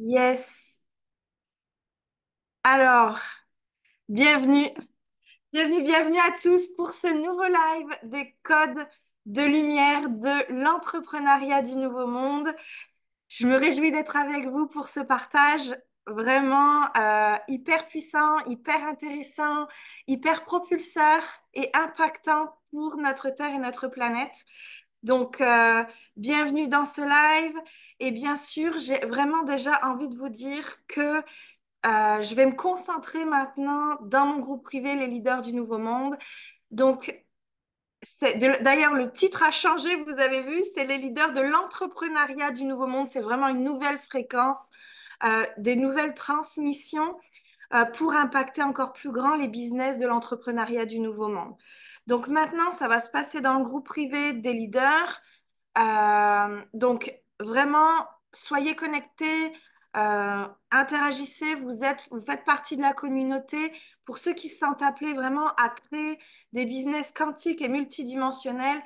Yes. Alors, bienvenue, bienvenue à tous pour ce nouveau live des codes de lumière de l'entrepreneuriat du nouveau monde. Je me réjouis d'être avec vous pour ce partage vraiment hyper puissant, hyper intéressant, hyper propulseur et impactant pour notre Terre et notre planète. Donc, bienvenue dans ce live. Et bien sûr, j'ai vraiment déjà envie de vous dire que je vais me concentrer maintenant dans mon groupe privé, les leaders du Nouveau Monde. Donc, d'ailleurs, le titre a changé, vous avez vu, c'est les leaders de l'entrepreneuriat du Nouveau Monde. C'est vraiment une nouvelle fréquence, des nouvelles transmissions pour impacter encore plus grand les business de l'entrepreneuriat du Nouveau Monde. Donc maintenant, ça va se passer dans le groupe privé des leaders. Donc, vraiment, soyez connectés, interagissez, vous faites partie de la communauté. Pour ceux qui se sentent appelés vraiment à créer des business quantiques et multidimensionnels,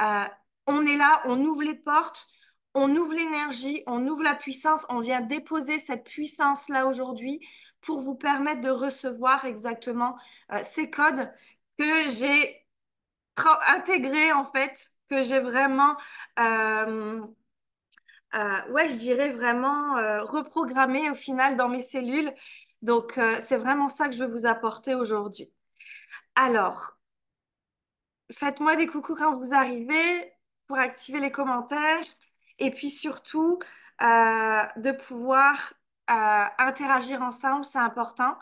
euh, on est là, on ouvre les portes, on ouvre l'énergie, on ouvre la puissance, on vient déposer cette puissance-là aujourd'hui pour vous permettre de recevoir exactement ces codes que j'ai intégré en fait, que j'ai vraiment, euh, ouais, je dirais vraiment reprogrammé au final dans mes cellules. Donc, c'est vraiment ça que je veux vous apporter aujourd'hui. Alors, faites-moi des coucous quand vous arrivez pour activer les commentaires et puis surtout de pouvoir interagir ensemble, c'est important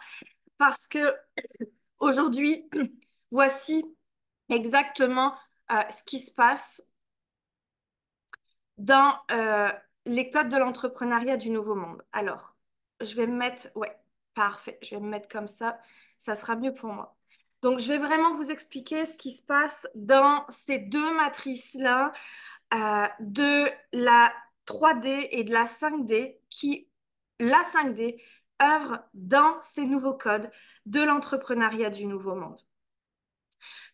parce que aujourd'hui, voici exactement ce qui se passe dans les codes de l'entrepreneuriat du Nouveau Monde. Alors, je vais me mettre, ouais, parfait, je vais me mettre comme ça sera mieux pour moi. Donc, je vais vraiment vous expliquer ce qui se passe dans ces deux matrices-là de la 3D et de la 5D qui, la 5D, œuvre dans ces nouveaux codes de l'entrepreneuriat du Nouveau Monde.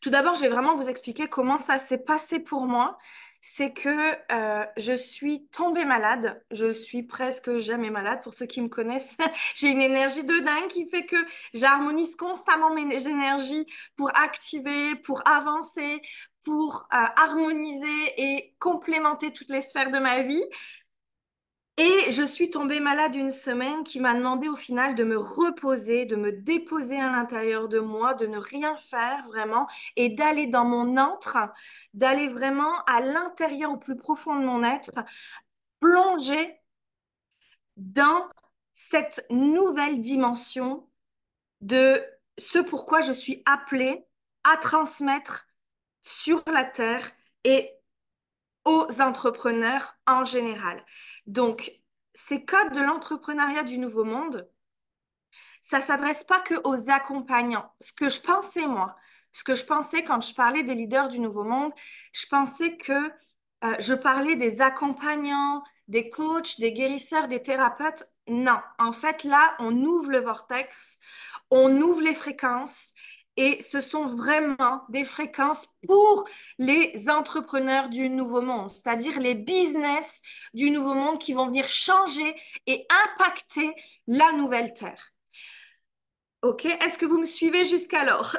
Tout d'abord, je vais vraiment vous expliquer comment ça s'est passé pour moi. C'est que je suis tombée malade. Je suis presque jamais malade. Pour ceux qui me connaissent, j'ai une énergie de dingue qui fait que j'harmonise constamment mes énergies pour activer, pour avancer, pour harmoniser et complémenter toutes les sphères de ma vie. Et je suis tombée malade une semaine qui m'a demandé au final de me reposer, de me déposer à l'intérieur de moi, de ne rien faire vraiment et d'aller dans mon antre, d'aller vraiment à l'intérieur, au plus profond de mon être, plonger dans cette nouvelle dimension de ce pourquoi je suis appelée à transmettre sur la terre et aux entrepreneurs en général. Donc, ces codes de l'entrepreneuriat du Nouveau Monde, ça s'adresse pas que aux accompagnants. Ce que je pensais quand je parlais des leaders du Nouveau Monde, je pensais que je parlais des accompagnants, des coachs, des guérisseurs, des thérapeutes. Non, en fait, là, on ouvre le vortex, on ouvre les fréquences et ce sont vraiment des fréquences pour les entrepreneurs du Nouveau Monde, c'est-à-dire les business du Nouveau Monde qui vont venir changer et impacter la nouvelle Terre. Ok, est-ce que vous me suivez jusqu'alors?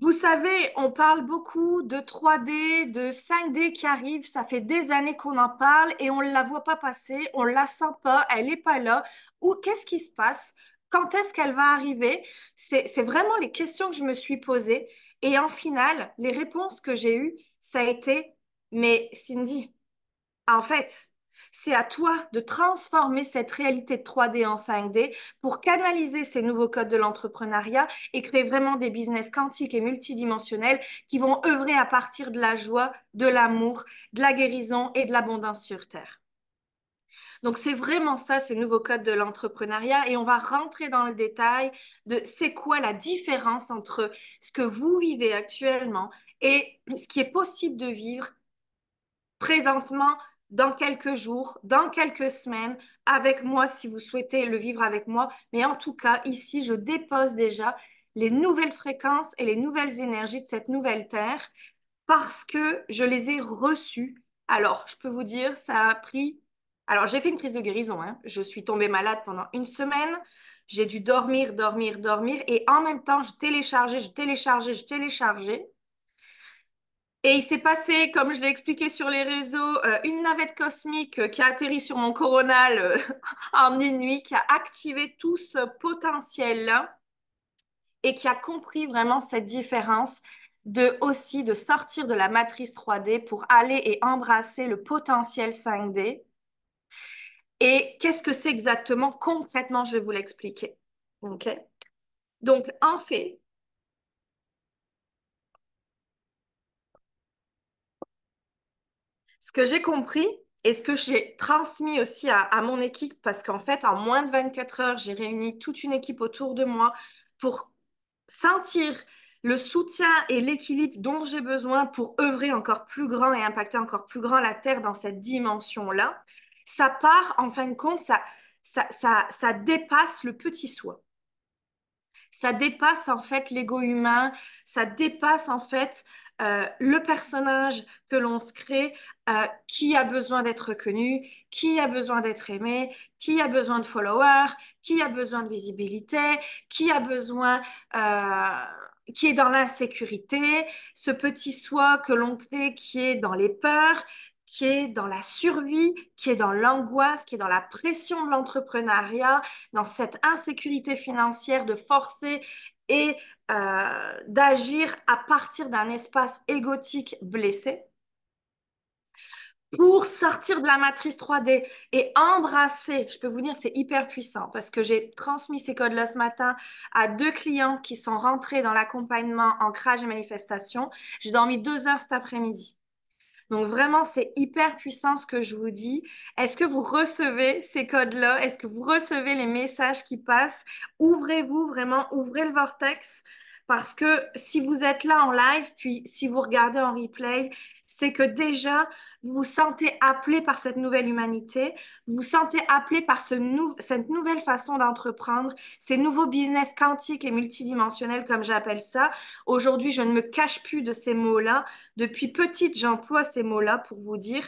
Vous savez, on parle beaucoup de 3D, de 5D qui arrive. Ça fait des années qu'on en parle et on ne la voit pas passer, on ne la sent pas, elle n'est pas là. Ou qu'est-ce qui se passe? Quand est-ce qu'elle va arriver? C'est vraiment les questions que je me suis posées. Et en finale, les réponses que j'ai eues, ça a été, mais Cindy, en fait, c'est à toi de transformer cette réalité de 3D en 5D pour canaliser ces nouveaux codes de l'entrepreneuriat et créer vraiment des business quantiques et multidimensionnels qui vont œuvrer à partir de la joie, de l'amour, de la guérison et de l'abondance sur Terre. Donc, c'est vraiment ça, ces nouveaux codes de l'entrepreneuriat. Et on va rentrer dans le détail de c'est quoi la différence entre ce que vous vivez actuellement et ce qui est possible de vivre présentement, dans quelques jours, dans quelques semaines, avec moi si vous souhaitez le vivre avec moi. Mais en tout cas, ici, je dépose déjà les nouvelles fréquences et les nouvelles énergies de cette nouvelle Terre parce que je les ai reçues Alors, je peux vous dire, ça a pris... Alors, j'ai fait une crise de guérison, hein. Je suis tombée malade pendant une semaine. J'ai dû dormir, dormir, dormir. Et en même temps, je téléchargeais, je téléchargeais, je téléchargeais. Et il s'est passé, comme je l'ai expliqué sur les réseaux, une navette cosmique qui a atterri sur mon coronal en une nuit, qui a activé tout ce potentiel-là et qui a compris vraiment cette différence de aussi de sortir de la matrice 3D pour aller et embrasser le potentiel 5D. Et qu'est-ce que c'est exactement concrètement, je vais vous l'expliquer. OK? Donc, en fait, ce que j'ai compris et ce que j'ai transmis aussi à mon équipe, parce qu'en fait, en moins de 24 heures, j'ai réuni toute une équipe autour de moi pour sentir le soutien et l'équilibre dont j'ai besoin pour œuvrer encore plus grand et impacter encore plus grand la Terre dans cette dimension-là. Ça part, en fin de compte, ça dépasse le petit soi. Ça dépasse en fait l'ego humain, ça dépasse en fait le personnage que l'on se crée, qui a besoin d'être reconnu, qui a besoin d'être aimé, qui a besoin de followers, qui a besoin de visibilité, qui a besoin, qui est dans l'insécurité, ce petit soi que l'on crée qui est dans les peurs, qui est dans la survie, qui est dans l'angoisse, qui est dans la pression de l'entrepreneuriat, dans cette insécurité financière de forcer et d'agir à partir d'un espace égotique blessé pour sortir de la matrice 3D et embrasser, je peux vous dire, c'est hyper puissant parce que j'ai transmis ces codes-là ce matin à deux clients qui sont rentrés dans l'accompagnement ancrage et manifestation. J'ai dormi 2 heures cet après-midi. Donc vraiment, c'est hyper puissant ce que je vous dis. Est-ce que vous recevez ces codes-là? Est-ce que vous recevez les messages qui passent? Ouvrez-vous vraiment, ouvrez le vortex. Parce que si vous êtes là en live, puis si vous regardez en replay, c'est que déjà, vous vous sentez appelé par cette nouvelle humanité, vous vous sentez appelé par cette nouvelle façon d'entreprendre, ces nouveaux business quantiques et multidimensionnels, comme j'appelle ça. Aujourd'hui, je ne me cache plus de ces mots-là. Depuis petite, j'emploie ces mots-là pour vous dire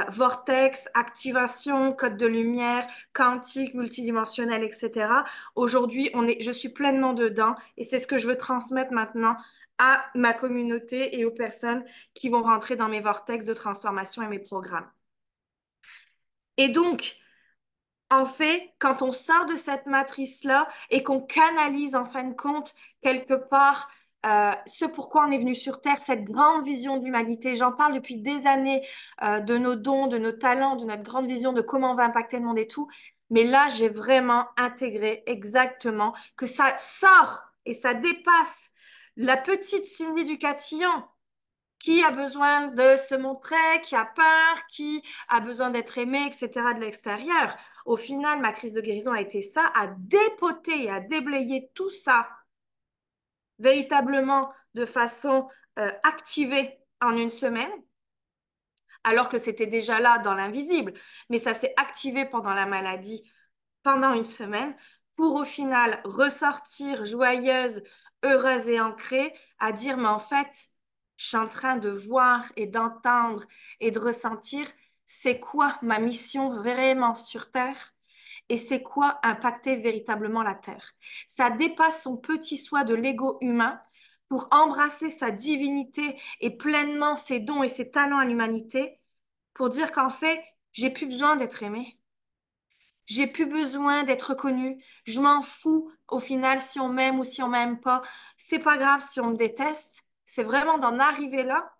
vortex, activation, code de lumière, quantique, multidimensionnel, etc. Aujourd'hui, je suis pleinement dedans et c'est ce que je veux transmettre maintenant à ma communauté et aux personnes qui vont rentrer dans mes vortex de transformation et mes programmes. Et donc, en fait, quand on sort de cette matrice-là et qu'on canalise en fin de compte quelque part ce pourquoi on est venu sur Terre, cette grande vision de l'humanité, j'en parle depuis des années de nos dons, de nos talents, de notre grande vision de comment on va impacter le monde et tout. Mais là, j'ai vraiment intégré exactement que ça sort et ça dépasse la petite Cindy du Catillon qui a besoin de se montrer, qui a peur, qui a besoin d'être aimé, etc. de l'extérieur. Au final, ma crise de guérison a été ça, à dépoter et à déblayer tout ça véritablement de façon activée en une semaine, alors que c'était déjà là dans l'invisible, mais ça s'est activé pendant la maladie, pendant une semaine, pour au final ressortir joyeuse, heureuse et ancrée, à dire, mais en fait, je suis en train de voir et d'entendre et de ressentir, c'est quoi ma mission vraiment sur Terre? Et c'est quoi impacter véritablement la Terre? Ça dépasse son petit soi de l'ego humain pour embrasser sa divinité et pleinement ses dons et ses talents à l'humanité, pour dire qu'en fait, j'ai plus besoin d'être aimé. J'ai plus besoin d'être reconnue. Je m'en fous au final si on m'aime ou si on m'aime pas. C'est pas grave si on me déteste. C'est vraiment d'en arriver là.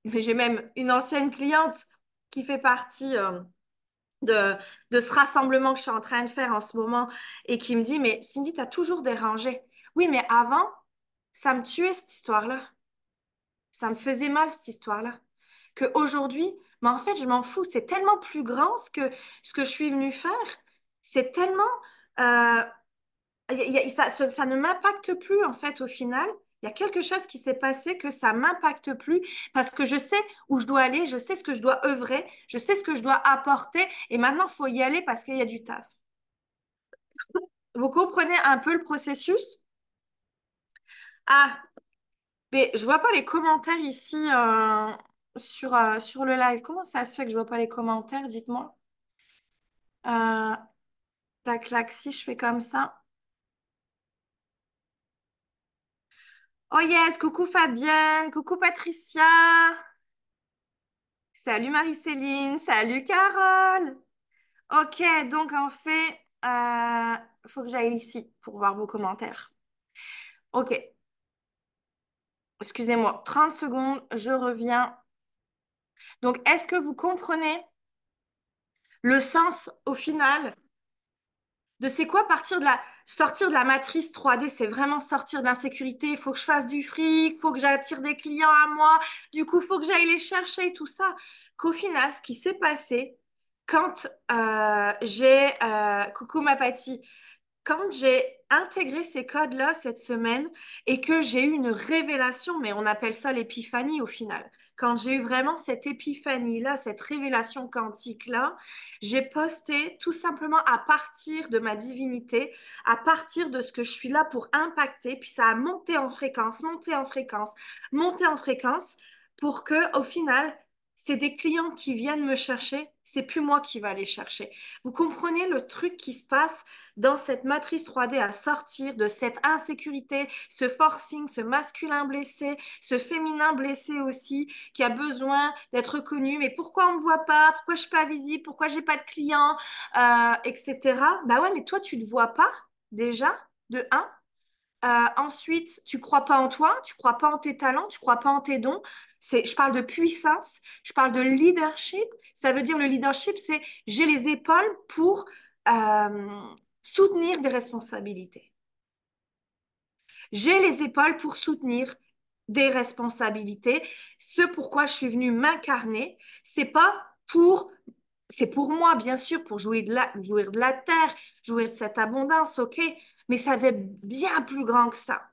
Mais j'ai même une ancienne cliente qui fait partie de, de ce rassemblement que je suis en train de faire en ce moment et qui me dit, mais Cindy, t'as toujours dérangé. Oui, mais avant, ça me tuait cette histoire-là. Ça me faisait mal cette histoire-là. Qu'aujourd'hui, mais en fait, je m'en fous. C'est tellement plus grand ce que je suis venue faire. C'est tellement... euh, ça ne m'impacte plus, en fait, au final. Il y a quelque chose qui s'est passé que ça m'impacte plus parce que je sais où je dois aller, je sais ce que je dois œuvrer, je sais ce que je dois apporter et maintenant, il faut y aller parce qu'il y a du taf. Vous comprenez un peu le processus? Ah, mais je vois pas les commentaires ici. sur le live. Comment ça se fait que je vois pas les commentaires? Dites-moi. Euh, tac, clac, si je fais comme ça. Oh yes, coucou Fabienne, coucou Patricia. Salut Marie-Céline, salut Carole. Ok, donc en fait, faut que j'aille ici pour voir vos commentaires. Ok, excusez-moi, 30 secondes, je reviens. Donc, est-ce que vous comprenez le sens au final de c'est quoi sortir de la matrice 3D, c'est vraiment sortir de l'insécurité, il faut que je fasse du fric, il faut que j'attire des clients à moi, du coup, il faut que j'aille les chercher et tout ça. Qu'au final, ce qui s'est passé quand coucou ma Paty, quand j'ai intégré ces codes-là cette semaine et que j'ai eu une révélation, mais on appelle ça l'épiphanie au final. Quand j'ai eu vraiment cette épiphanie-là, cette révélation quantique-là, j'ai posté tout simplement à partir de ma divinité, à partir de ce que je suis là pour impacter, puis ça a monté en fréquence, monté en fréquence, monté en fréquence, pour que au final, c'est des clients qui viennent me chercher, c'est plus moi qui va les chercher. Vous comprenez le truc qui se passe dans cette matrice 3D à sortir de cette insécurité, ce forcing, ce masculin blessé, ce féminin blessé aussi, qui a besoin d'être reconnu. Mais pourquoi on ne me voit pas? Pourquoi je suis pas visible? Pourquoi j'ai pas de clients? Etc. Bah ouais, mais toi, tu ne te vois pas déjà, de un. Ensuite, tu crois pas en toi, tu crois pas en tes talents, tu crois pas en tes dons. Je parle de puissance, je parle de leadership. Ça veut dire le leadership, c'est j'ai les épaules pour euh, soutenir des responsabilités. J'ai les épaules pour soutenir des responsabilités. Ce pourquoi je suis venue m'incarner, c'est pas pour, c'est pour moi, bien sûr, pour jouir de la terre, jouir de cette abondance, ok, mais ça va être bien plus grand que ça.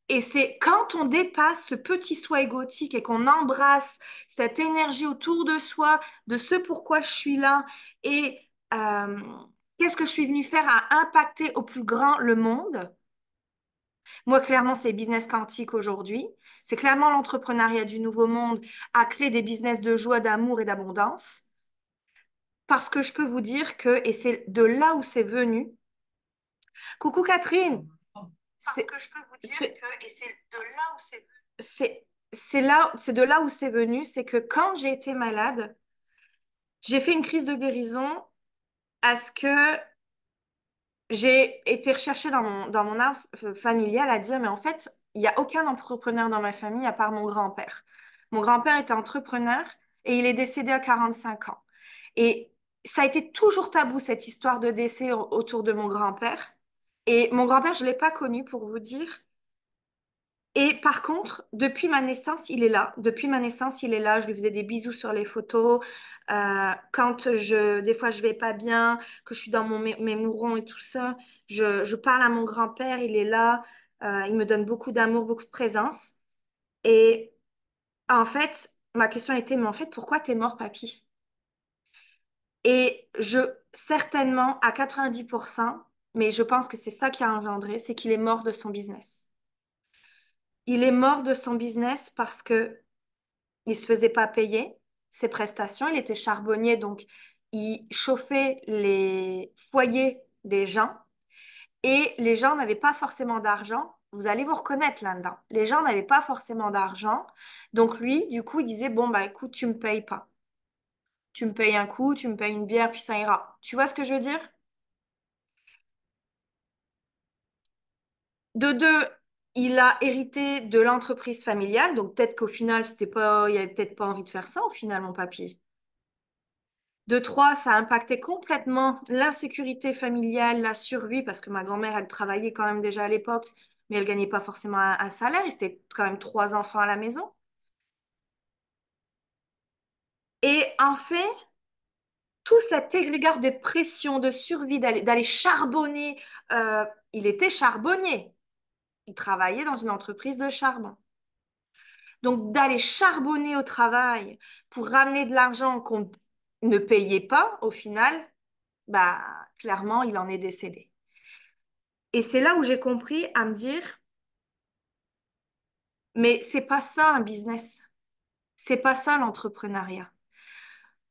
Et c'est quand on dépasse ce petit soi égotique et qu'on embrasse cette énergie autour de soi, de ce pourquoi je suis là et qu'est-ce que je suis venue faire à impacter au plus grand le monde. Moi, clairement, c'est business quantique aujourd'hui. C'est clairement l'entrepreneuriat du nouveau monde à créer des business de joie, d'amour et d'abondance. Parce que je peux vous dire que, et c'est de là où c'est venu. Coucou Catherine. Parce que je peux vous dire que, et c'est de là où c'est de là où c'est venu, c'est que quand j'ai été malade, j'ai fait une crise de guérison à ce que j'ai été recherchée dans mon arbre familial à dire, mais en fait, il n'y a aucun entrepreneur dans ma famille à part mon grand-père. Mon grand-père était entrepreneur et il est décédé à 45 ans. Et ça a été toujours tabou, cette histoire de décès autour de mon grand-père. Et mon grand-père, je ne l'ai pas connu pour vous dire. Et par contre, depuis ma naissance, il est là. Depuis ma naissance, il est là. Je lui faisais des bisous sur les photos. Des fois, je vais pas bien, que je suis dans mes mourons et tout ça, je parle à mon grand-père. Il est là. Il me donne beaucoup d'amour, beaucoup de présence. Et en fait, ma question était, mais en fait, pourquoi t'es mort, papy? Et certainement, à 90%, mais je pense que c'est ça qui a engendré, c'est qu'il est mort de son business. Il est mort de son business parce que il se faisait pas payer ses prestations. Il était charbonnier, donc il chauffait les foyers des gens et les gens n'avaient pas forcément d'argent. Vous allez vous reconnaître là-dedans. Les gens n'avaient pas forcément d'argent. Donc lui, du coup, il disait, bon, bah écoute, tu me payes pas. Tu me payes un coup, tu me payes une bière, puis ça ira. Tu vois ce que je veux dire? De deux, il a hérité de l'entreprise familiale, donc peut-être qu'au final, il avait peut-être pas envie de faire ça au final, mon papy. De trois, ça a impacté complètement l'insécurité familiale, la survie, parce que ma grand-mère, elle travaillait quand même déjà à l'époque, mais elle gagnait pas forcément un salaire. Il c'était quand même trois enfants à la maison. Et en fait, tout cet égard de pression, de survie, d'aller charbonner, euh, il était charbonnier. Il travaillait dans une entreprise de charbon. Donc, d'aller charbonner au travail pour ramener de l'argent qu'on ne payait pas, au final, bah, clairement, il en est décédé. Et c'est là où j'ai compris à me dire, mais c'est pas ça un business. C'est pas ça l'entrepreneuriat.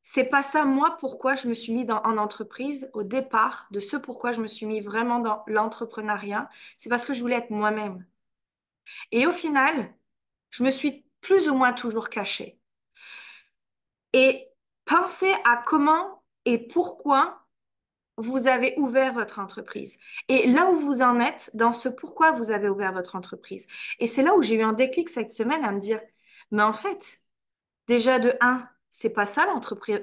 C'est pas ça, moi, pourquoi je me suis mis en entreprise au départ, de ce pourquoi je me suis mis vraiment dans l'entrepreneuriat. C'est parce que je voulais être moi-même. Et au final, je me suis plus ou moins toujours cachée. Et pensez à comment et pourquoi vous avez ouvert votre entreprise. Et là où vous en êtes, dans ce pourquoi vous avez ouvert votre entreprise. Et c'est là où j'ai eu un déclic cette semaine à me dire, mais en fait, déjà de un, c'est pas ça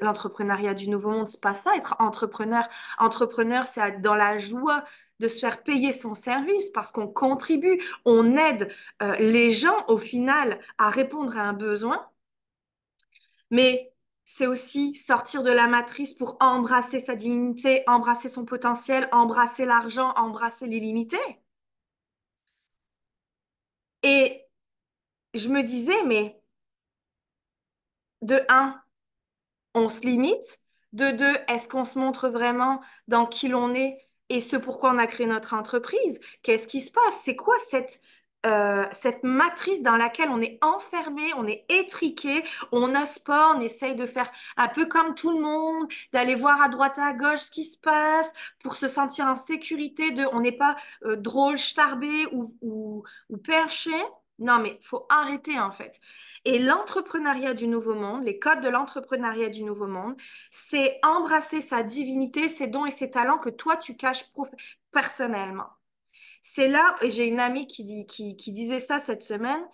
l'entrepreneuriat du nouveau monde, c'est pas ça être entrepreneur. Entrepreneur, c'est être dans la joie de se faire payer son service parce qu'on contribue, on aide les gens au final à répondre à un besoin, mais c'est aussi sortir de la matrice pour embrasser sa divinité, embrasser son potentiel, embrasser l'argent, embrasser l'illimité. Et je me disais, mais de un, on se limite. De deux, est-ce qu'on se montre vraiment dans qui l'on est et ce pourquoi on a créé notre entreprise? Qu'est-ce qui se passe? C'est quoi cette matrice dans laquelle on est enfermé, on est étriqué, on n'ose pas, on essaye de faire un peu comme tout le monde, d'aller voir à droite à gauche ce qui se passe pour se sentir en sécurité, on n'est pas drôle, starbé ou perché. Non, mais faut arrêter en fait. Et l'entrepreneuriat du nouveau monde, les codes de l'entrepreneuriat du nouveau monde, c'est embrasser sa divinité, ses dons et ses talents que toi, tu caches personnellement. C'est là, et j'ai une amie qui disait ça cette semaine,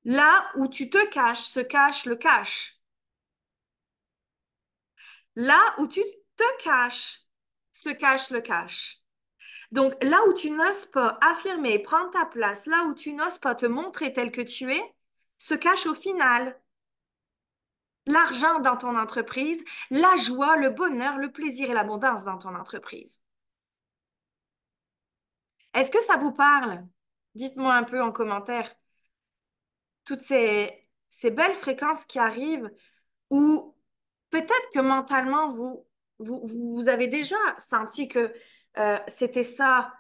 là où tu te caches, se cache le cache. Là où tu te caches, se cache le cache. Donc là où tu n'oses pas affirmer, prendre ta place, là où tu n'oses pas te montrer tel que tu es, se cache au final l'argent dans ton entreprise, la joie, le bonheur, le plaisir et l'abondance dans ton entreprise. Est-ce que ça vous parle? Dites-moi un peu en commentaire toutes ces belles fréquences qui arrivent ou peut-être que mentalement, vous avez déjà senti que c'était ça,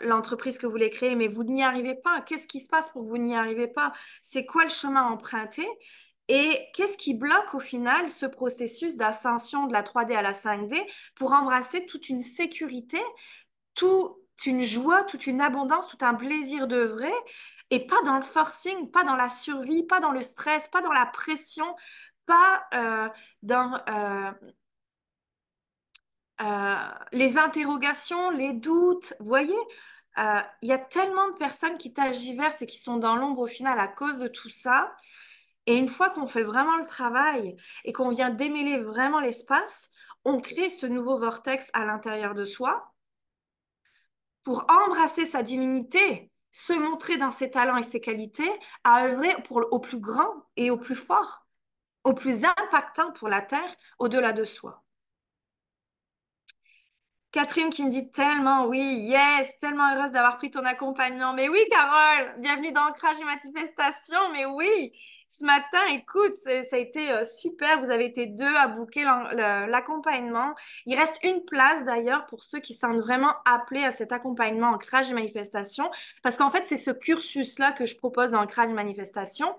l'entreprise que vous voulez créer, mais vous n'y arrivez pas. Qu'est-ce qui se passe pour que vous n'y arrivez pas? C'est quoi le chemin emprunté? Et qu'est-ce qui bloque au final ce processus d'ascension de la 3D à la 5D pour embrasser toute une sécurité, toute une joie, toute une abondance, tout un plaisir de vrai, et pas dans le forcing, pas dans la survie, pas dans le stress, pas dans la pression, pas dans les interrogations, les doutes. Vous voyez, il y a tellement de personnes qui tergiversent et qui sont dans l'ombre au final à cause de tout ça. Et une fois qu'on fait vraiment le travail et qu'on vient démêler vraiment l'espace, on crée ce nouveau vortex à l'intérieur de soi pour embrasser sa divinité, se montrer dans ses talents et ses qualités, à œuvrer au plus grand et au plus fort, au plus impactant pour la Terre, au-delà de soi. Catherine qui me dit tellement oui, yes, tellement heureuse d'avoir pris ton accompagnement. Mais oui, Carole, bienvenue dans Ancrage et Manifestation. Mais oui, ce matin, écoute, ça a été super. Vous avez été deux à booker l'accompagnement. Il reste une place d'ailleurs pour ceux qui sont vraiment appelés à cet accompagnement Ancrage et Manifestation. Parce qu'en fait, c'est ce cursus-là que je propose dans Ancrage et Manifestation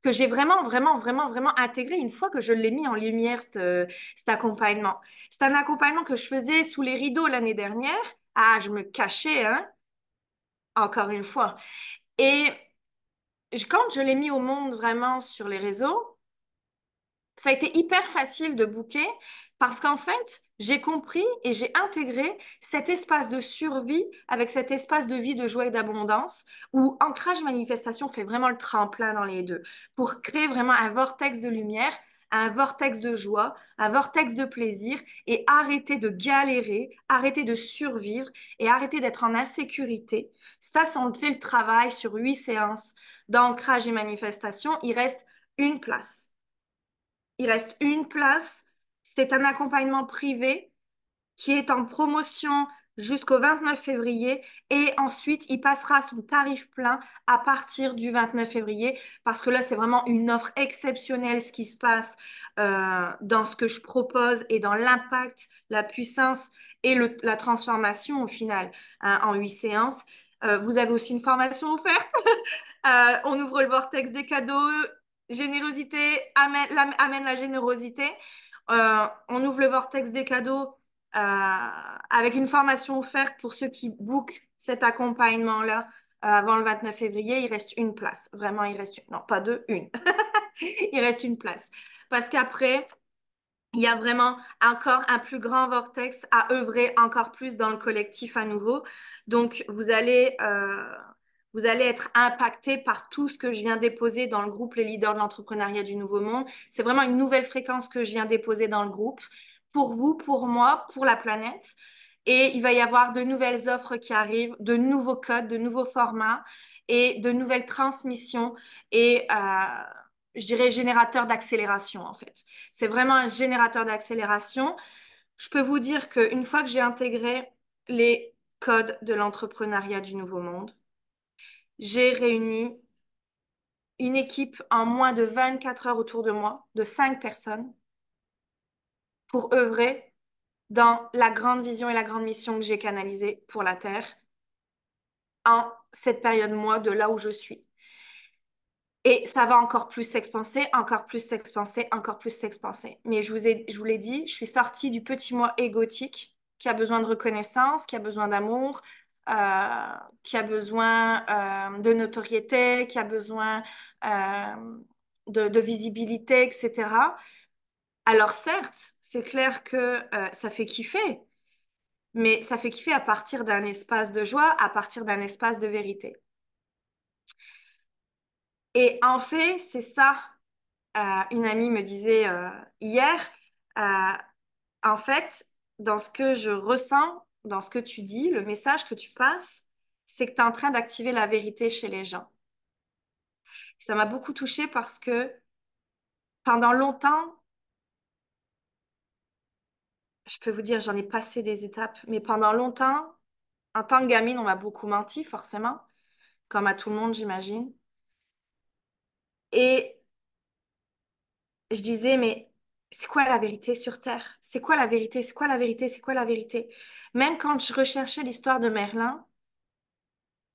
que j'ai vraiment, vraiment, vraiment, vraiment intégré une fois que je l'ai mis en lumière, cet accompagnement. C'est un accompagnement que je faisais sous les rideaux l'année dernière. Ah, je me cachais, hein, encore une fois. Et quand je l'ai mis au monde vraiment sur les réseaux, ça a été hyper facile de booker parce qu'en fait, j'ai compris et j'ai intégré cet espace de survie avec cet espace de vie, de joie et d'abondance où Ancrage Manifestation fait vraiment le tremplin dans les deux pour créer vraiment un vortex de lumière, un vortex de joie, un vortex de plaisir et arrêter de galérer, arrêter de survivre et arrêter d'être en insécurité. Ça, si on fait le travail sur 8 séances d'Ancrage et Manifestation, il reste une place. Il reste une place. C'est un accompagnement privé qui est en promotion jusqu'au 29 février et ensuite il passera à son tarif plein à partir du 29 février parce que là c'est vraiment une offre exceptionnelle ce qui se passe dans ce que je propose et dans l'impact, la puissance et la transformation au final hein, en 8 séances. Vous avez aussi une formation offerte. On ouvre le vortex des cadeaux Générosité amène la générosité. On ouvre le vortex des cadeaux avec une formation offerte pour ceux qui bookent cet accompagnement-là avant le 29 février. Il reste une place. Vraiment, il reste une. Non, pas deux, une. Il reste une place. Parce qu'après, il y a vraiment encore un plus grand vortex à œuvrer encore plus dans le collectif à nouveau. Donc, vous allez être impacté par tout ce que je viens déposer dans le groupe Les Leaders de l'entrepreneuriat du Nouveau Monde. C'est vraiment une nouvelle fréquence que je viens déposer dans le groupe pour vous, pour moi, pour la planète. Et il va y avoir de nouvelles offres qui arrivent, de nouveaux codes, de nouveaux formats et de nouvelles transmissions et je dirais générateurs d'accélération en fait. C'est vraiment un générateur d'accélération. Je peux vous dire qu'une fois que j'ai intégré les codes de l'entrepreneuriat du Nouveau Monde, j'ai réuni une équipe en moins de 24 heures autour de moi, de 5 personnes, pour œuvrer dans la grande vision et la grande mission que j'ai canalisée pour la Terre en cette période, moi, de là où je suis. Et ça va encore plus s'expanser, encore plus s'expanser, encore plus s'expanser. Mais je vous l'ai dit, je suis sortie du petit moi égotique qui a besoin de reconnaissance, qui a besoin d'amour, qui a besoin de notoriété, qui a besoin de visibilité, etc. Alors certes, c'est clair que ça fait kiffer, mais ça fait kiffer à partir d'un espace de joie, à partir d'un espace de vérité. Et en fait, c'est ça. Une amie me disait hier, euh, en fait, dans ce que je ressens, dans ce que tu dis, le message que tu passes, c'est que tu es en train d'activer la vérité chez les gens. Ça m'a beaucoup touchée parce que pendant longtemps, je peux vous dire, j'en ai passé des étapes, mais pendant longtemps, en tant que gamine, on m'a beaucoup menti, forcément, comme à tout le monde, j'imagine. Et je disais, mais c'est quoi la vérité sur Terre? C'est quoi la vérité? C'est quoi la vérité? C'est quoi la vérité? Même quand je recherchais l'histoire de Merlin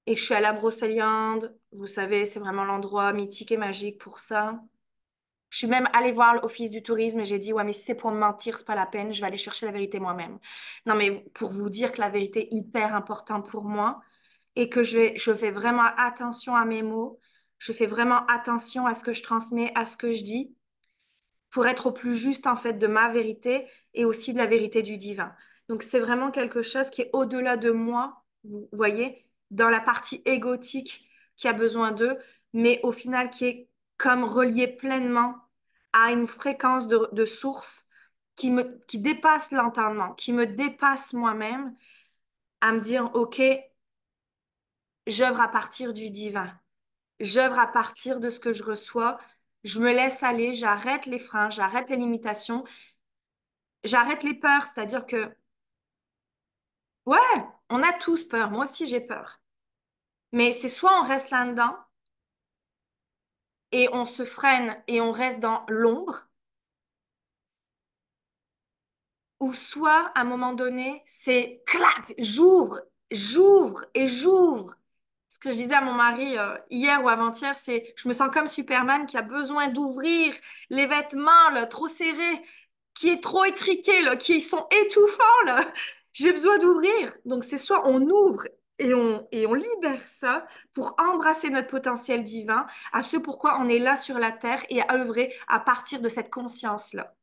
et que je suis à la Brocéliande, vous savez, c'est vraiment l'endroit mythique et magique pour ça. Je suis même allée voir l'office du tourisme et j'ai dit, ouais, mais si c'est pour me mentir, c'est pas la peine, je vais aller chercher la vérité moi-même. Non, mais pour vous dire que la vérité est hyper importante pour moi et que je fais vraiment attention à mes mots, je fais vraiment attention à ce que je transmets, à ce que je dis pour être au plus juste en fait de ma vérité et aussi de la vérité du divin. Donc c'est vraiment quelque chose qui est au-delà de moi, vous voyez, dans la partie égotique qui a besoin d'eux, mais au final qui est comme relié pleinement à une fréquence de source qui dépasse l'entendement, qui me dépasse moi-même, à me dire, OK, j'œuvre à partir du divin. J'œuvre à partir de ce que je reçois. Je me laisse aller, j'arrête les freins, j'arrête les limitations, j'arrête les peurs. C'est-à-dire que, ouais, on a tous peur. Moi aussi, j'ai peur. Mais c'est soit on reste là-dedans et on se freine et on reste dans l'ombre, ou soit à un moment donné, c'est clac, j'ouvre et j'ouvre. Ce que je disais à mon mari hier ou avant-hier, c'est je me sens comme Superman qui a besoin d'ouvrir les vêtements là, trop serrés, qui est trop étriqué, là, qui sont étouffants là. J'ai besoin d'ouvrir. Donc c'est soit on ouvre et on libère ça pour embrasser notre potentiel divin, à ce pourquoi on est là sur la terre et à œuvrer à partir de cette conscience-là.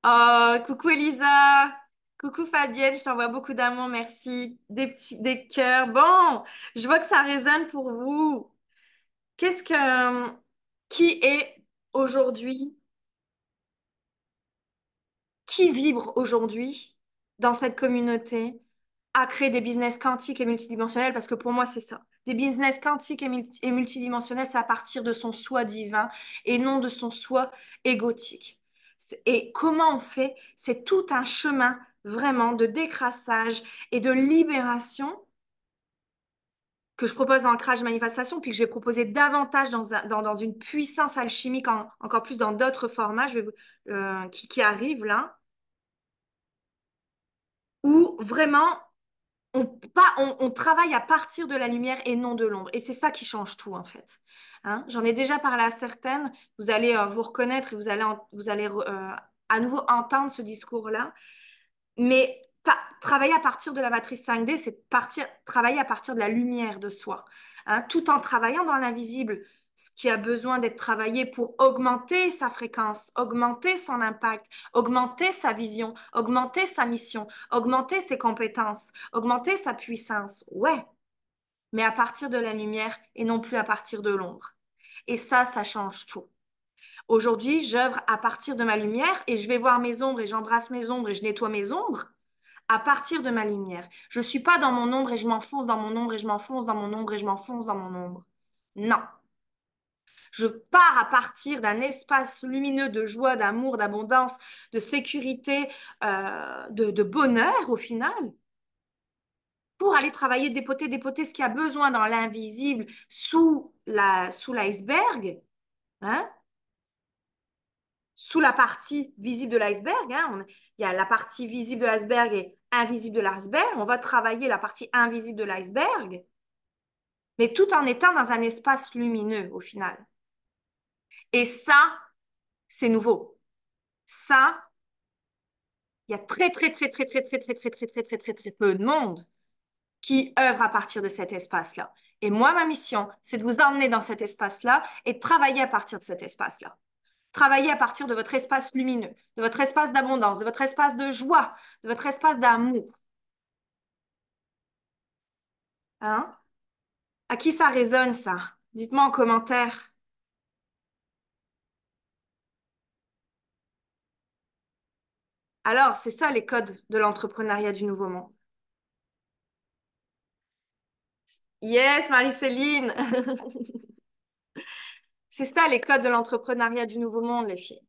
Oh, coucou Elisa, coucou Fabienne, je t'envoie beaucoup d'amour, merci. Des cœurs. Bon, je vois que ça résonne pour vous. Qui est aujourd'hui, qui vibre aujourd'hui dans cette communauté à créer des business quantiques et multidimensionnels? Parce que pour moi, c'est ça. Des business quantiques et multidimensionnels, c'est à partir de son soi divin et non de son soi égotique. Et comment on fait? C'est tout un chemin vraiment de décrassage et de libération que je propose dans Ancrage Manifestation, puis que je vais proposer davantage dans une puissance alchimique, encore plus dans d'autres formats qui arrivent là, où vraiment on travaille à partir de la lumière et non de l'ombre. Et c'est ça qui change tout, en fait. Hein? J'en ai déjà parlé à certaines. Vous allez vous reconnaître et vous allez à nouveau entendre ce discours-là. Mais travailler à partir de la matrice 5D, c'est travailler à partir de la lumière de soi, hein, tout en travaillant dans l'invisible, ce qui a besoin d'être travaillé pour augmenter sa fréquence, augmenter son impact, augmenter sa vision, augmenter sa mission, augmenter ses compétences, augmenter sa puissance. Ouais, mais à partir de la lumière et non plus à partir de l'ombre. Et ça change tout. Aujourd'hui, j'œuvre à partir de ma lumière et je vais voir mes ombres et j'embrasse mes ombres et je nettoie mes ombres à partir de ma lumière. Je ne suis pas dans mon ombre et je m'enfonce dans mon ombre et je m'enfonce dans mon ombre et je m'enfonce dans mon ombre. Non. Je pars à partir d'un espace lumineux de joie, d'amour, d'abondance, de sécurité, de bonheur au final, pour aller travailler, dépoter ce qu'il y a besoin dans l'invisible sous l'iceberg, hein, sous la partie visible de l'iceberg. Hein, il y a la partie visible de l'iceberg et invisible de l'iceberg. On va travailler la partie invisible de l'iceberg, mais tout en étant dans un espace lumineux au final. Et ça, c'est nouveau. Ça, il y a très peu de monde qui œuvre à partir de cet espace-là. Et moi, ma mission, c'est de vous emmener dans cet espace-là et de travailler à partir de cet espace-là. Travailler à partir de votre espace lumineux, de votre espace d'abondance, de votre espace de joie, de votre espace d'amour. Hein? À qui ça résonne, ça? Dites-moi en commentaire. Alors, c'est ça les codes de l'entrepreneuriat du nouveau monde. Yes, Marie-Céline. C'est ça les codes de l'entrepreneuriat du nouveau monde, les filles.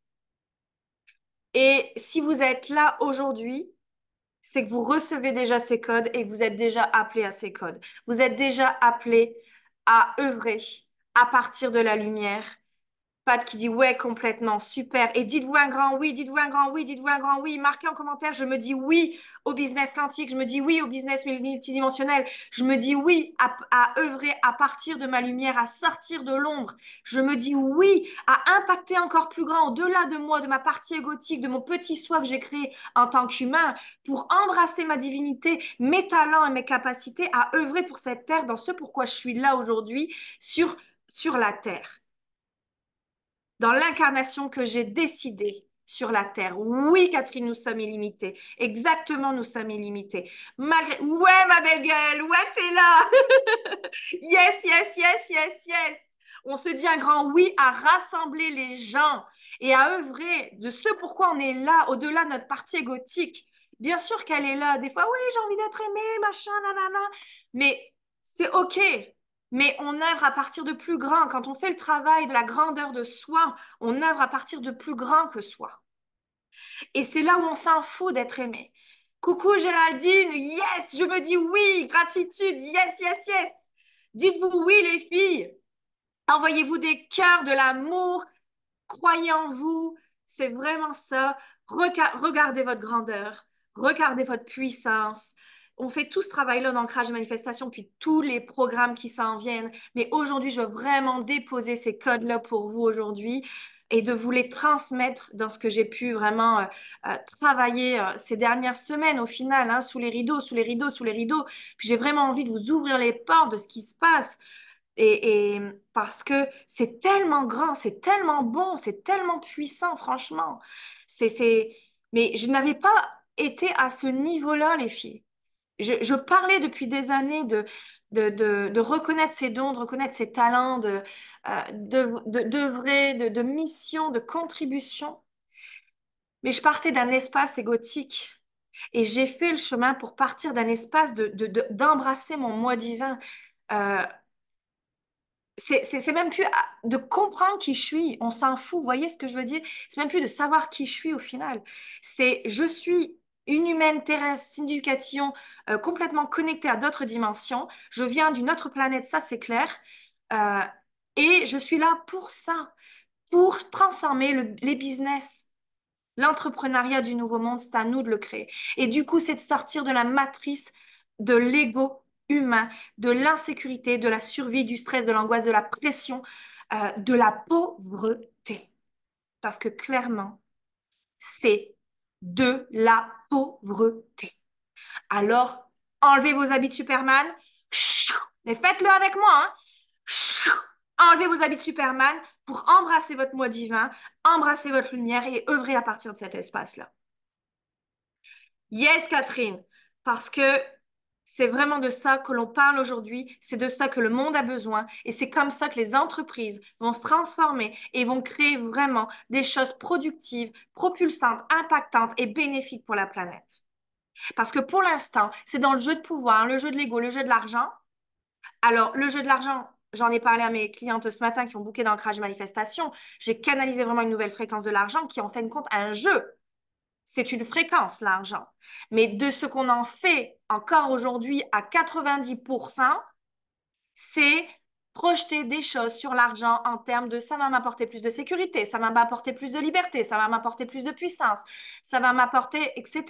Et si vous êtes là aujourd'hui, c'est que vous recevez déjà ces codes et que vous êtes déjà appelé à ces codes. Vous êtes déjà appelé à œuvrer à partir de la lumière. Pat qui dit ouais, complètement, super. Et dites-vous un grand oui, dites-vous un grand oui, dites-vous un grand oui. Marquez en commentaire, je me dis oui au business quantique, je me dis oui au business multidimensionnel, je me dis oui à œuvrer à partir de ma lumière, à sortir de l'ombre. Je me dis oui à impacter encore plus grand au-delà de moi, de ma partie égotique, de mon petit soi que j'ai créé en tant qu'humain, pour embrasser ma divinité, mes talents et mes capacités à œuvrer pour cette terre, dans ce pourquoi je suis là aujourd'hui sur la terre, dans l'incarnation que j'ai décidée sur la terre. Oui, Catherine, nous sommes illimités. Exactement, nous sommes illimités. Malgré... Ouais, ma belle gueule, ouais, t'es là. Yes, yes, yes, yes, yes. On se dit un grand oui à rassembler les gens et à œuvrer de ce pourquoi on est là, au-delà de notre partie égotique. Bien sûr qu'elle est là. Des fois, oui, j'ai envie d'être aimée, machin, nanana. Mais c'est OK. Mais on œuvre à partir de plus grand. Quand on fait le travail de la grandeur de soi, on œuvre à partir de plus grand que soi. Et c'est là où on s'en fout d'être aimé. Coucou Géraldine, yes, je me dis oui, gratitude, yes, yes, yes. Dites-vous oui les filles. Envoyez-vous des cœurs, de l'amour, croyez en vous, c'est vraiment ça. Regardez votre grandeur, regardez votre puissance. On fait tout ce travail-là d'ancrage et manifestation, puis tous les programmes qui s'en viennent. Mais aujourd'hui, je veux vraiment déposer ces codes-là pour vous aujourd'hui et de vous les transmettre dans ce que j'ai pu vraiment travailler ces dernières semaines au final, hein, sous les rideaux, sous les rideaux, sous les rideaux. Puis j'ai vraiment envie de vous ouvrir les portes de ce qui se passe. Et parce que c'est tellement grand, c'est tellement bon, c'est tellement puissant, franchement. C'est... Mais je n'avais pas été à ce niveau-là, les filles. Je parlais depuis des années de reconnaître ses dons, de reconnaître ses talents, d'œuvrer, de mission, de contribution. Mais je partais d'un espace égotique. Et j'ai fait le chemin pour partir d'un espace d'embrasser mon moi divin. Euh, c'est même plus de comprendre qui je suis. On s'en fout. Vous voyez ce que je veux dire? C'est même plus de savoir qui je suis au final. C'est je suis une humaine terrestre, sin éducation, complètement connectée à d'autres dimensions. Je viens d'une autre planète, ça c'est clair. Euh, et je suis là pour ça, pour transformer les business. L'entrepreneuriat du nouveau monde, c'est à nous de le créer. Et du coup, c'est de sortir de la matrice de l'ego humain, de l'insécurité, de la survie, du stress, de l'angoisse, de la pression, de la pauvreté. Parce que clairement, c'est de la pauvreté. Alors, enlevez vos habits de Superman, mais faites-le avec moi, hein. Enlevez vos habits de Superman pour embrasser votre moi divin, embrasser votre lumière et œuvrer à partir de cet espace-là. Yes, Catherine, parce que c'est vraiment de ça que l'on parle aujourd'hui, c'est de ça que le monde a besoin et c'est comme ça que les entreprises vont se transformer et vont créer vraiment des choses productives, propulsantes, impactantes et bénéfiques pour la planète. Parce que pour l'instant, c'est dans le jeu de pouvoir, le jeu de l'ego, le jeu de l'argent. Alors, le jeu de l'argent, j'en ai parlé à mes clientes ce matin qui ont booké d'ancrage manifestation. J'ai canalisé vraiment une nouvelle fréquence de l'argent qui en fait compte un jeu. C'est une fréquence, l'argent. Mais de ce qu'on en fait encore aujourd'hui à 90%, c'est projeter des choses sur l'argent en termes de ça va m'apporter plus de sécurité, ça va m'apporter plus de liberté, ça va m'apporter plus de puissance, ça va m'apporter, etc.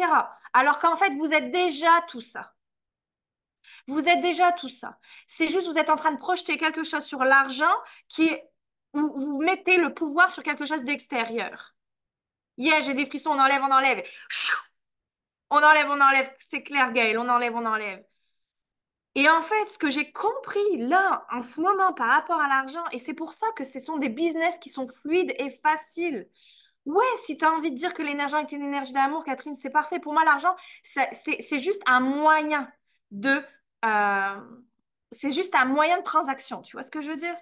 Alors qu'en fait, vous êtes déjà tout ça. Vous êtes déjà tout ça. C'est juste, vous êtes en train de projeter quelque chose sur l'argent qui, où vous mettez le pouvoir sur quelque chose d'extérieur. Yeah, j'ai des frissons, on enlève, on enlève. On enlève, on enlève. C'est clair, Gaël, on enlève, on enlève. Et en fait, ce que j'ai compris là, en ce moment, par rapport à l'argent, et c'est pour ça que ce sont des business qui sont fluides et faciles. Ouais, si tu as envie de dire que l'énergie est une énergie d'amour, Catherine, c'est parfait. Pour moi, l'argent, c'est juste un moyen de... euh, c'est juste un moyen de transaction. Tu vois ce que je veux dire?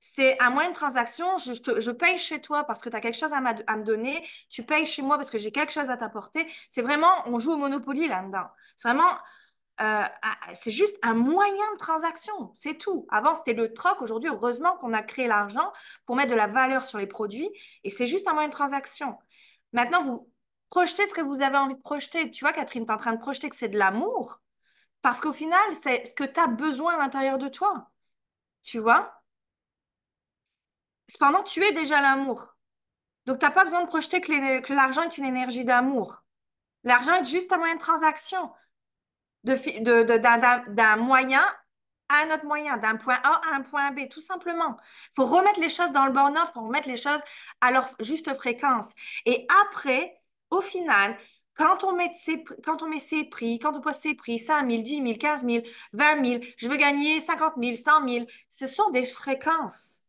C'est un moyen de transaction. Je paye chez toi parce que tu as quelque chose à me donner. Tu payes chez moi parce que j'ai quelque chose à t'apporter. C'est vraiment, on joue au Monopoly là-dedans. C'est vraiment c'est juste un moyen de transaction, c'est tout. Avant, c'était le troc. Aujourd'hui, heureusement qu'on a créé l'argent pour mettre de la valeur sur les produits et c'est juste un moyen de transaction. Maintenant, vous projetez ce que vous avez envie de projeter. Tu vois, Catherine, tu es en train de projeter que c'est de l'amour parce qu'au final, c'est ce que tu as besoin à l'intérieur de toi. Tu vois? Cependant, tu es déjà l'amour. Donc, tu n'as pas besoin de projeter que l'argent est une énergie d'amour. L'argent est juste un moyen de transaction. D'un moyen à un autre moyen, d'un point A à un point B, tout simplement. Il faut remettre les choses dans le bon ordre, il faut remettre les choses à leur juste fréquence. Et après, au final, quand on met ses prix, quand on pose ses prix, 5 000, 10 000, 15 000, 20 000, je veux gagner 50 000, 100 000, ce sont des fréquences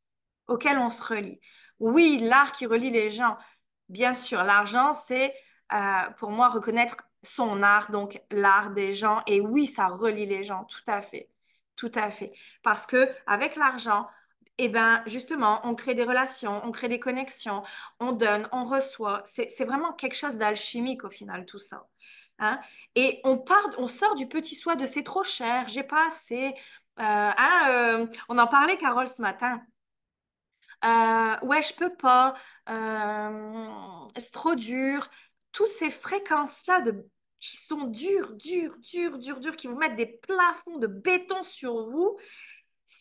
auxquelles on se relie. Oui, l'art qui relie les gens, bien sûr, l'argent, c'est pour moi reconnaître son art, donc l'art des gens. Et oui, ça relie les gens, tout à fait, tout à fait. Parce que avec l'argent, eh ben, justement, on crée des relations, on crée des connexions, on donne, on reçoit. C'est vraiment quelque chose d'alchimique au final, tout ça. Hein? Et on sort du petit soi de c'est trop cher, j'ai pas assez. On en parlait, Carole, ce matin. Ouais, je peux pas. C'est trop dur. Toutes ces fréquences-là qui sont dures, dures, dures, dures, dures, qui vous mettent des plafonds de béton sur vous.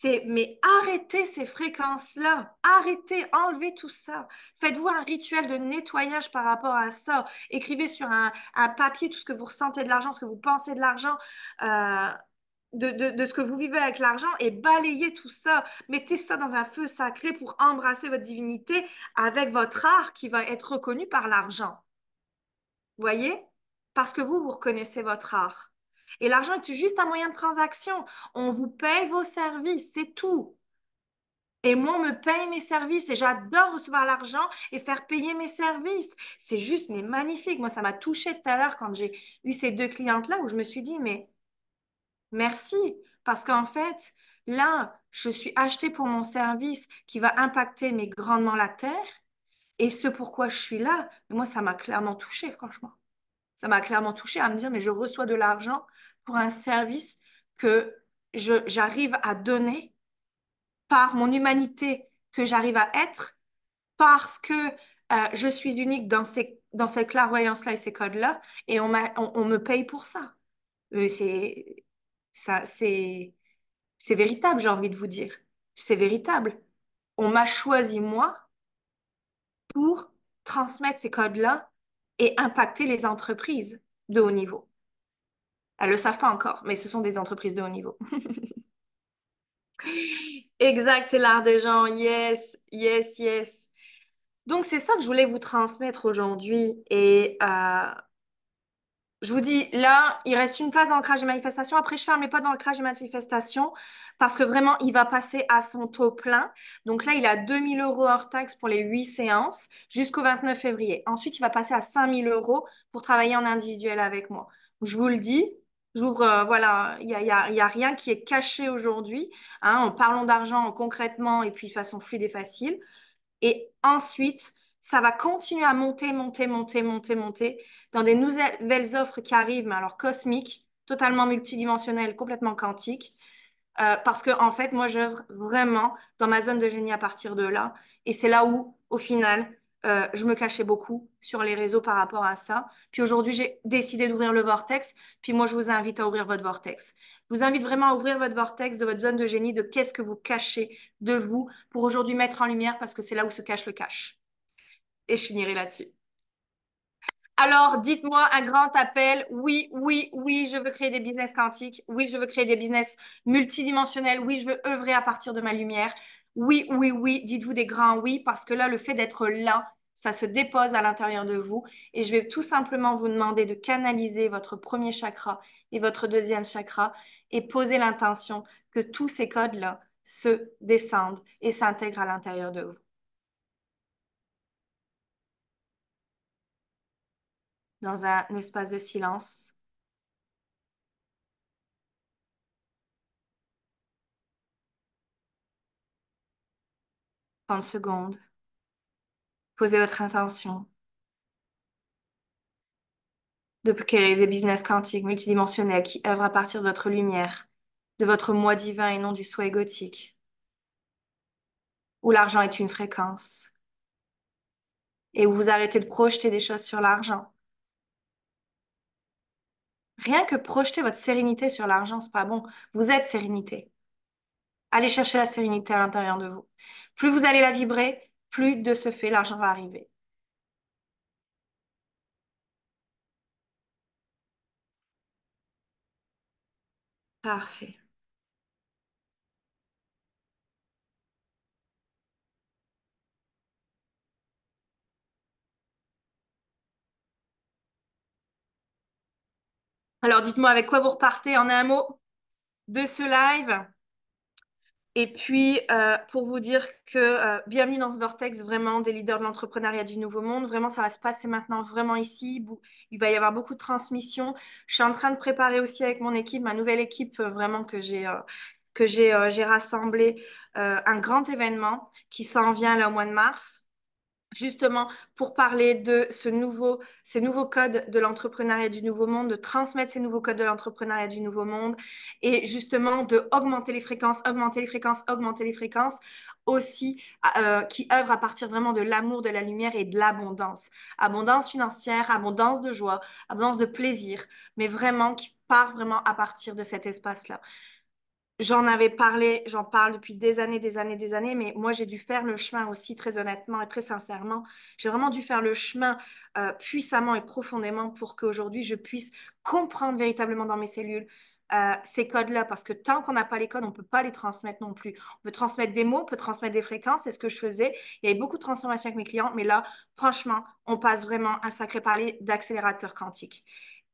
Mais arrêtez ces fréquences-là. Arrêtez, enlevez tout ça. Faites-vous un rituel de nettoyage par rapport à ça. Écrivez sur un papier tout ce que vous ressentez de l'argent, ce que vous pensez de l'argent. Euh, de ce que vous vivez avec l'argent et balayez tout ça. Mettez ça dans un feu sacré pour embrasser votre divinité avec votre art qui va être reconnu par l'argent. Voyez? Parce que vous reconnaissez votre art. Et l'argent est juste un moyen de transaction. On vous paye vos services, c'est tout. Et moi, on me paye mes services et j'adore recevoir l'argent et faire payer mes services. C'est juste, mais magnifique. Moi, ça m'a touchée tout à l'heure quand j'ai eu ces deux clientes-là où je me suis dit, mais merci, parce qu'en fait, là, je suis achetée pour mon service qui va impacter mais grandement la terre. Et ce pourquoi je suis là, moi, ça m'a clairement touchée, franchement. Ça m'a clairement touchée à me dire, mais je reçois de l'argent pour un service que j'arrive à donner par mon humanité que j'arrive à être, parce que je suis unique dans ces clairvoyances-là et ces codes-là, et on me paye pour ça. C'est ça, c'est véritable, j'ai envie de vous dire. C'est véritable. On m'a choisi, moi, pour transmettre ces codes-là et impacter les entreprises de haut niveau. Elles le savent pas encore, mais ce sont des entreprises de haut niveau. Exact, c'est l'art des gens. Yes, yes, yes. Donc, c'est ça que je voulais vous transmettre aujourd'hui. Et je vous dis, là, il reste une place dans le crash de manifestation. Après, je ferme les potes dans le crash de manifestation parce que vraiment, il va passer à son taux plein. Donc là, il a 2 000 € hors taxe pour les 8 séances jusqu'au 29 février. Ensuite, il va passer à 5 000 € pour travailler en individuel avec moi. Je vous le dis, j'ouvre, voilà, il y a rien qui est caché aujourd'hui. Hein, en parlant d'argent concrètement et puis de façon fluide et facile. Et ensuite, ça va continuer à monter, monter, monter, monter, monter dans des nouvelles offres qui arrivent, mais alors cosmiques, totalement multidimensionnelles, complètement quantiques. Parce que, en fait, moi, j'œuvre vraiment dans ma zone de génie à partir de là. Et c'est là où, au final, je me cachais beaucoup sur les réseaux par rapport à ça. Puis aujourd'hui, j'ai décidé d'ouvrir le vortex. Puis moi, je vous invite à ouvrir votre vortex. Je vous invite vraiment à ouvrir votre vortex de votre zone de génie, de qu'est-ce que vous cachez de vous pour aujourd'hui mettre en lumière parce que c'est là où se cache le cache. Et je finirai là-dessus. Alors, dites-moi un grand appel. Oui, oui, oui, je veux créer des business quantiques. Oui, je veux créer des business multidimensionnels. Oui, je veux œuvrer à partir de ma lumière. Oui, oui, oui. Dites-vous des grands oui parce que là, le fait d'être là, ça se dépose à l'intérieur de vous. Et je vais tout simplement vous demander de canaliser votre premier chakra et votre deuxième chakra et poser l'intention que tous ces codes-là se descendent et s'intègrent à l'intérieur de vous. Dans un espace de silence, 30 secondes. Posez votre intention de créer des business quantiques multidimensionnels qui œuvrent à partir de votre lumière, de votre moi divin et non du soi égotique, où l'argent est une fréquence et où vous arrêtez de projeter des choses sur l'argent. Rien que projeter votre sérénité sur l'argent, c'est pas bon. Vous êtes sérénité. Allez chercher la sérénité à l'intérieur de vous. Plus vous allez la vibrer, plus de ce fait, l'argent va arriver. Parfait. Alors dites-moi avec quoi vous repartez en un mot de ce live. Et puis, pour vous dire que bienvenue dans ce vortex vraiment des leaders de l'entrepreneuriat du nouveau monde. Vraiment, ça va se passer maintenant vraiment ici. Il va y avoir beaucoup de transmissions. Je suis en train de préparer aussi avec mon équipe, ma nouvelle équipe vraiment j'ai rassemblé un grand événement qui s'en vient là au mois de mars justement pour parler de ces nouveaux codes de l'entrepreneuriat du nouveau monde, de transmettre ces nouveaux codes de l'entrepreneuriat du nouveau monde et justement de augmenter les fréquences, augmenter les fréquences, augmenter les fréquences aussi qui œuvrent à partir vraiment de l'amour, de la lumière et de l'abondance. Abondance financière, abondance de joie, abondance de plaisir, mais vraiment qui part vraiment à partir de cet espace-là. J'en avais parlé, j'en parle depuis des années, des années, des années, mais moi j'ai dû faire le chemin aussi très honnêtement et très sincèrement. J'ai vraiment dû faire le chemin puissamment et profondément pour qu'aujourd'hui je puisse comprendre véritablement dans mes cellules ces codes-là, parce que tant qu'on n'a pas les codes, on ne peut pas les transmettre non plus. On peut transmettre des mots, on peut transmettre des fréquences, c'est ce que je faisais. Il y avait beaucoup de transformations avec mes clients, mais là, franchement, on passe vraiment un sacré palier d'accélérateur quantique.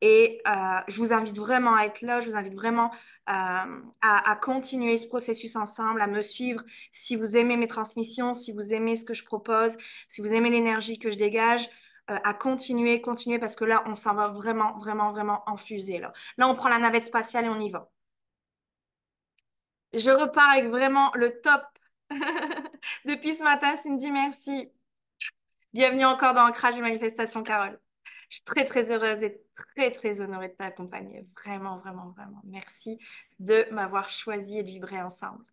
Et je vous invite vraiment à être là, je vous invite vraiment à continuer ce processus ensemble, à me suivre si vous aimez mes transmissions, si vous aimez ce que je propose, si vous aimez l'énergie que je dégage, à continuer, continuer, parce que là, on s'en va vraiment, vraiment, vraiment en fusée. Là, on prend la navette spatiale et on y va. Je repars avec vraiment le top. Depuis ce matin, Cindy, merci. Bienvenue encore dans Ancrage et Manifestation, Carole. Je suis très, très heureuse et très, très honorée de t'accompagner. Vraiment, vraiment, vraiment. Merci de m'avoir choisi et de vibrer ensemble.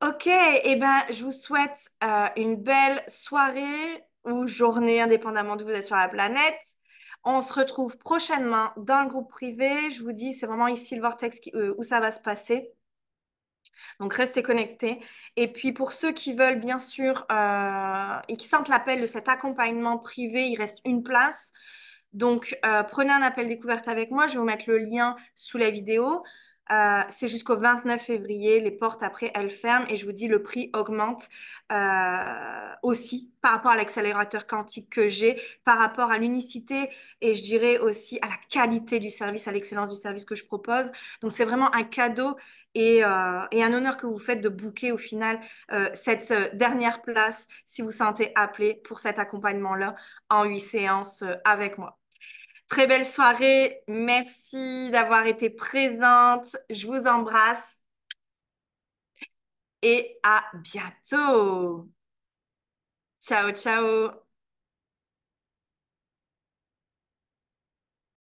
Ok, eh ben, je vous souhaite une belle soirée ou journée, indépendamment d'où vous êtes sur la planète. On se retrouve prochainement dans le groupe privé. Je vous dis, c'est vraiment ici le vortex où ça va se passer. Donc, restez connectés. Et puis, pour ceux qui veulent, bien sûr, et qui sentent l'appel de cet accompagnement privé, il reste une place. Donc, prenez un appel découverte avec moi. Je vais vous mettre le lien sous la vidéo. C'est jusqu'au 29 février. Les portes, après, elles ferment. Et je vous dis, le prix augmente aussi par rapport à l'accélérateur quantique que j'ai, par rapport à l'unicité et je dirais aussi à la qualité du service, à l'excellence du service que je propose. Donc, c'est vraiment un cadeau et un honneur que vous faites de booker au final cette dernière place si vous sentez appelé pour cet accompagnement-là en 8 séances avec moi. Très belle soirée. Merci d'avoir été présente. Je vous embrasse et à bientôt. Ciao, ciao.